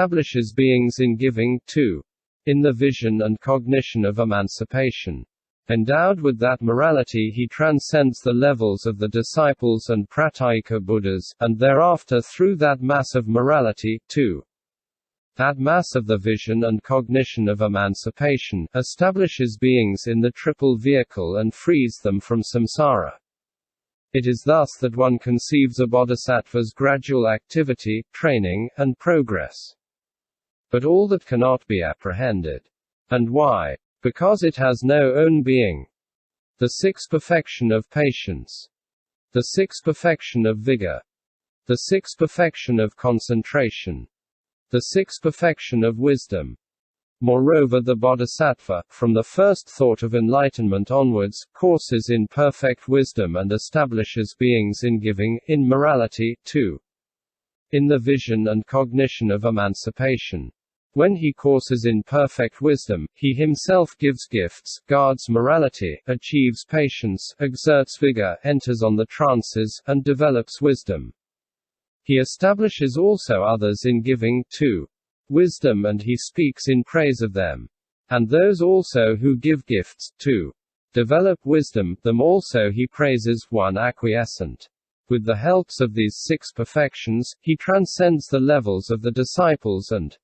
establishes beings in giving, 2. In the vision and cognition of emancipation. Endowed with that morality, he transcends the levels of the disciples and pratyeka Buddhas, and thereafter through that mass of morality, 2. That mass of the vision and cognition of emancipation, establishes beings in the triple vehicle and frees them from samsara. It is thus that one conceives a bodhisattva's gradual activity, training, and progress. But all that cannot be apprehended. And why? Because it has no own being. The sixth perfection of patience. The sixth perfection of vigor. The sixth perfection of concentration. The sixth perfection of wisdom. Moreover, the bodhisattva, from the first thought of enlightenment onwards, courses in perfect wisdom and establishes beings in giving, in morality, 2. In the vision and cognition of emancipation. When he courses in perfect wisdom, he himself gives gifts, guards morality, achieves patience, exerts vigor, enters on the trances, and develops wisdom. He establishes also others in giving, 2. Wisdom, and he speaks in praise of them. And those also who give gifts, 2. Develop wisdom, them also he praises, 1. Acquiescent. With the helps of these six perfections, he transcends the levels of the disciples and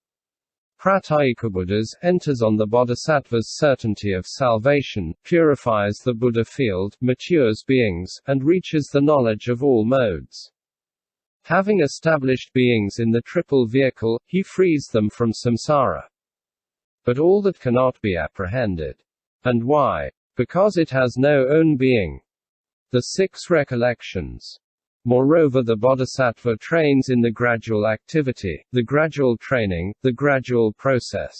pratyeka Buddhas, enters on the bodhisattva's certainty of salvation, purifies the Buddha field, matures beings, and reaches the knowledge of all modes. Having established beings in the triple vehicle, he frees them from samsara. But all that cannot be apprehended. And why? Because it has no own being. The six recollections. Moreover, the bodhisattva trains in the gradual activity, the gradual training, the gradual process.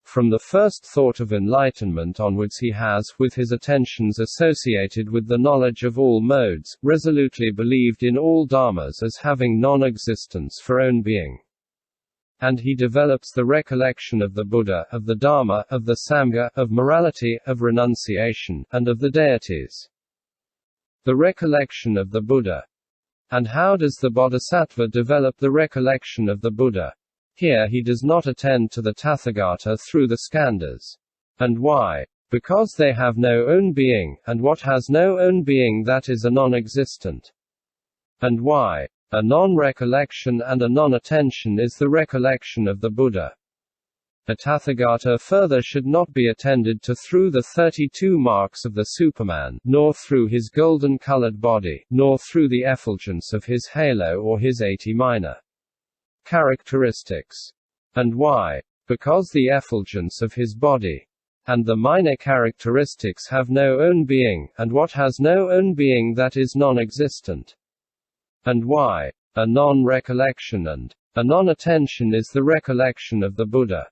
From the first thought of enlightenment onwards he has, with his attentions associated with the knowledge of all modes, resolutely believed in all dharmas as having non-existence for own being. And he develops the recollection of the Buddha, of the Dharma, of the Sangha, of morality, of renunciation, and of the deities. The recollection of the Buddha. And how does the bodhisattva develop the recollection of the Buddha? Here he does not attend to the tathagata through the skandhas. And why? Because they have no own being, and what has no own being, that is a non-existent. And why? A non-recollection and a non-attention is the recollection of the Buddha. A tathagata further should not be attended to through the 32 marks of the Superman, nor through his golden-colored body, nor through the effulgence of his halo or his 80 minor characteristics. And why? Because the effulgence of his body and the minor characteristics have no own being, and what has no own being, that is non-existent. And why? A non-recollection and a non-attention is the recollection of the Buddha.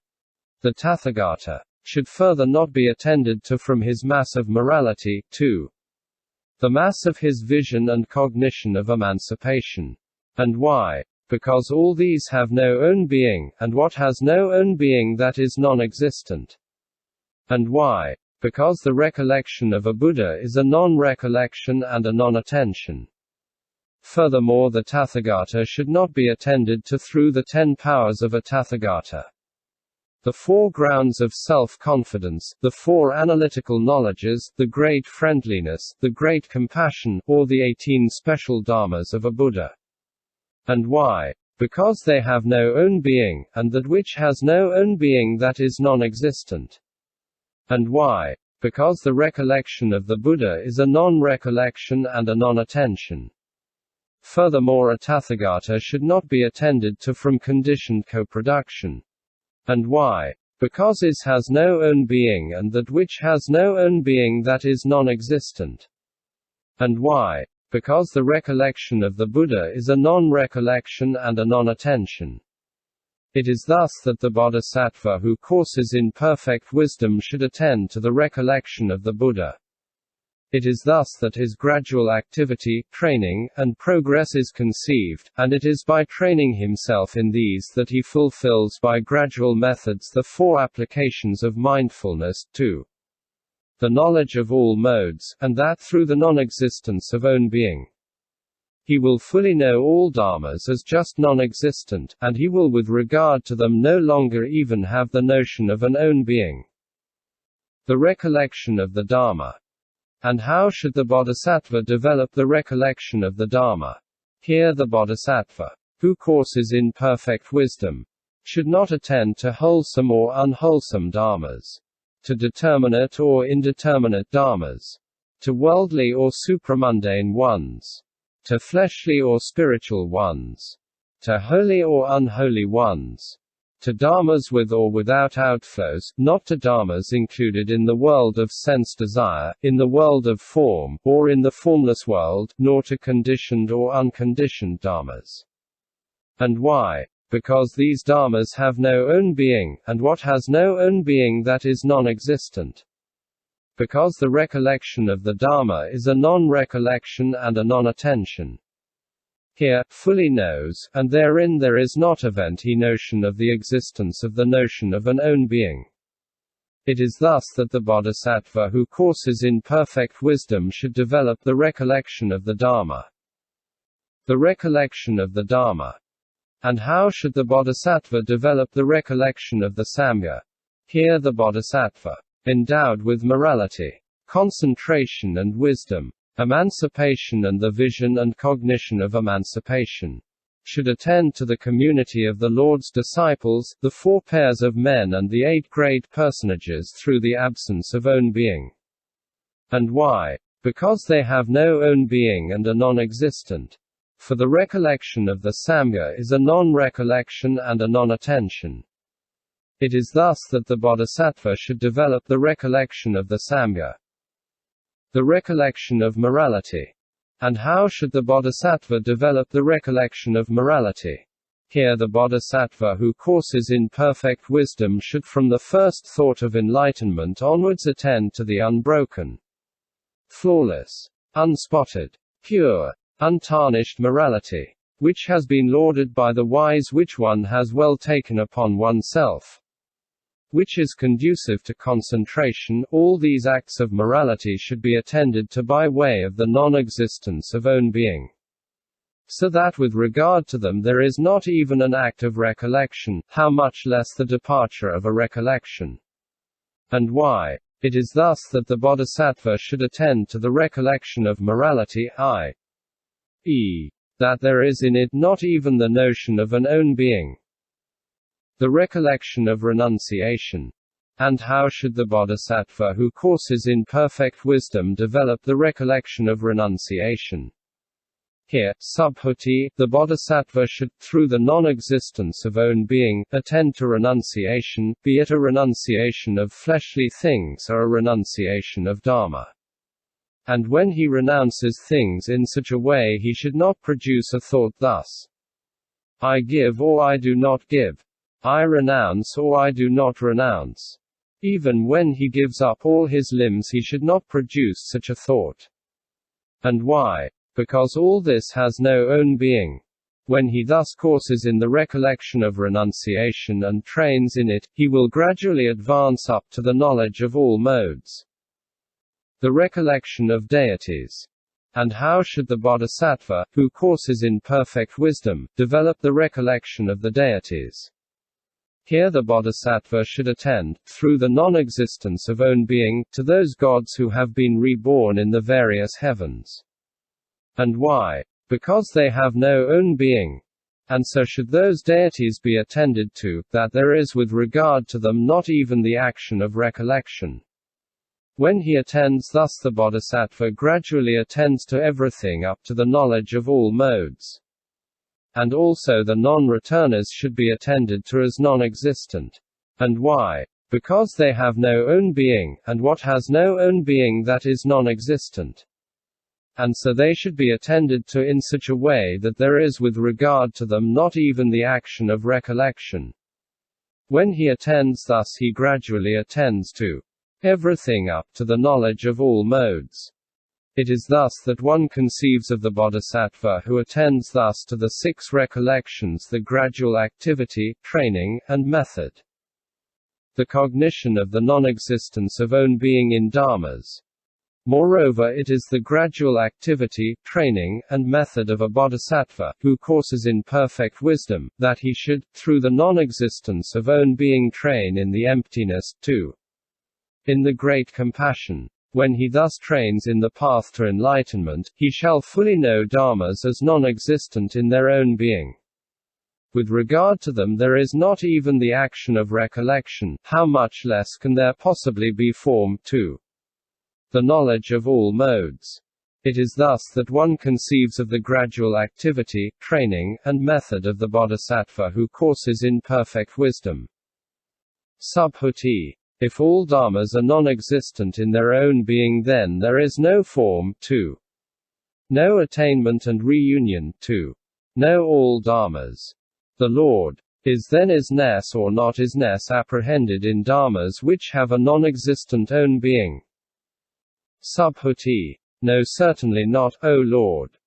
The tathagata should further not be attended to from his mass of morality, 2. The mass of his vision and cognition of emancipation. And why? Because all these have no own being, and what has no own being, that is non-existent. And why? Because the recollection of a Buddha is a non-recollection and a non-attention. Furthermore, the tathagata should not be attended to through the 10 powers of a tathagata. The 4 grounds of self-confidence, the 4 analytical knowledges, the great friendliness, the great compassion, or the 18 special dharmas of a Buddha. And why? Because they have no own being, and that which has no own being, that is non-existent. And why? Because the recollection of the Buddha is a non-recollection and a non-attention. Furthermore, a tathagata should not be attended to from conditioned coproduction. And why? Because it has no own being, and that which has no own being, that is non-existent. And why? Because the recollection of the Buddha is a non-recollection and a non-attention. It is thus that the bodhisattva who courses in perfect wisdom should attend to the recollection of the Buddha. It is thus that his gradual activity, training, and progress is conceived, and it is by training himself in these that he fulfills by gradual methods the 4 applications of mindfulness, 2. The knowledge of all modes, and that through the non-existence of own being. he will fully know all dharmas as just non-existent, and he will with regard to them no longer even have the notion of an own being. The recollection of the Dharma. And how should the bodhisattva develop the recollection of the Dharma? Here the bodhisattva, who courses in perfect wisdom, should not attend to wholesome or unwholesome dharmas, to determinate or indeterminate dharmas, to worldly or supramundane ones, to fleshly or spiritual ones, to holy or unholy ones, to dharmas with or without outflows, not to dharmas included in the world of sense desire, in the world of form, or in the formless world, nor to conditioned or unconditioned dharmas. And why? Because these dharmas have no own being, and what has no own being that is non-existent. Because the recollection of the Dharma is a non-recollection and a non-attention. Here, fully knows, and therein there is not he notion of the existence of the notion of an own being. It is thus that the bodhisattva who courses in perfect wisdom should develop the recollection of the Dharma. The recollection of the Dharma. And how should the bodhisattva develop the recollection of the Sangha? Here the bodhisattva, endowed with morality, concentration and wisdom, emancipation and the vision and cognition of emancipation, should attend to the community of the Lord's disciples, the 4 pairs of men and the 8 great personages through the absence of own being. And why? Because they have no own being and are non-existent. For the recollection of the Sangha is a non-recollection and a non-attention. It is thus that the bodhisattva should develop the recollection of the Sangha. The recollection of morality. And how should the bodhisattva develop the recollection of morality? Here the bodhisattva who courses in perfect wisdom should from the first thought of enlightenment onwards attend to the unbroken, flawless, unspotted, pure, untarnished morality, which has been lauded by the wise, which one has well taken upon oneself, which is conducive to concentration. All these acts of morality should be attended to by way of the non-existence of own being, so that with regard to them there is not even an act of recollection, how much less the departure of a recollection. And why? It is thus that the bodhisattva should attend to the recollection of morality, i.e., that there is in it not even the notion of an own being. The recollection of renunciation. And how should the bodhisattva who courses in perfect wisdom develop the recollection of renunciation? Here, subhuti, the bodhisattva should, through the non-existence of own being, attend to renunciation, be it a renunciation of fleshly things or a renunciation of dharma. And when he renounces things in such a way, he should not produce a thought thus: I give or I do not give. I renounce or I do not renounce. Even when he gives up all his limbs, he should not produce such a thought. And why? Because all this has no own being. When he thus courses in the recollection of renunciation and trains in it, he will gradually advance up to the knowledge of all modes. The recollection of deities. And how should the bodhisattva, who courses in perfect wisdom, develop the recollection of the deities? Here the bodhisattva should attend, through the non-existence of own being, to those gods who have been reborn in the various heavens. And why? Because they have no own being. And so should those deities be attended to, that there is with regard to them not even the action of recollection. When he attends thus, the bodhisattva gradually attends to everything up to the knowledge of all modes. And also the non-returners should be attended to as non-existent. And why? Because they have no own being, and what has no own being that is non-existent. And so they should be attended to in such a way that there is with regard to them not even the action of recollection. When he attends thus, he gradually attends to everything up to the knowledge of all modes. It is thus that one conceives of the bodhisattva who attends thus to the 6 recollections: the gradual activity, training, and method. The cognition of the non-existence of own being in dharmas. Moreover, it is the gradual activity, training, and method of a bodhisattva, who courses in perfect wisdom, that he should, through the non-existence of own being, train in the emptiness, too. In the great compassion. When he thus trains in the path to enlightenment, he shall fully know dharmas as non-existent in their own being. With regard to them there is not even the action of recollection, how much less can there possibly be form, too. The knowledge of all modes. It is thus that one conceives of the gradual activity, training, and method of the bodhisattva who courses in perfect wisdom. Subhuti. If all dharmas are non-existent in their own being, then there is no form, too. No attainment and reunion, too. No all dharmas. The Lord. Is then isness or not isness apprehended in dharmas which have a non-existent own being? Subhuti. No, certainly not, O Lord.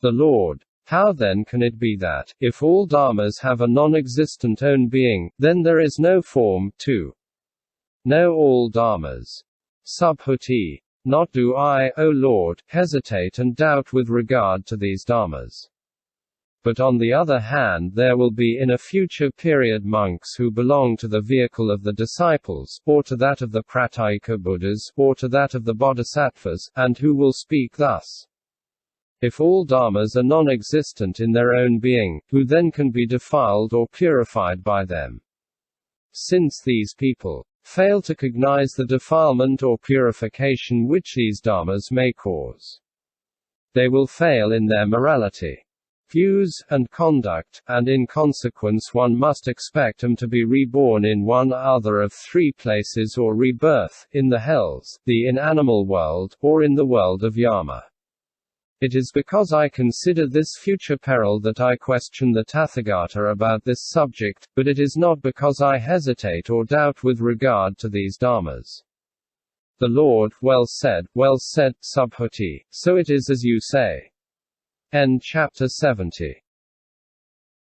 The Lord. How then can it be that, if all dharmas have a non-existent own being, then there is no form, too? No all dharmas. Subhuti. Not do I, O Lord, hesitate and doubt with regard to these dharmas. But on the other hand there will be in a future period monks who belong to the vehicle of the disciples, or to that of the Pratyeka Buddhas, or to that of the Bodhisattvas, and who will speak thus. If all dharmas are non-existent in their own being, who then can be defiled or purified by them? Since these people fail to cognize the defilement or purification which these dharmas may cause, they will fail in their morality, views, and conduct, and in consequence one must expect them to be reborn in one or other of three places or rebirth, in the hells, the inanimal world, or in the world of Yama. It is because I consider this future peril that I question the Tathagata about this subject, but it is not because I hesitate or doubt with regard to these dharmas. The Lord, well said, Subhuti, so it is as you say. End chapter 70.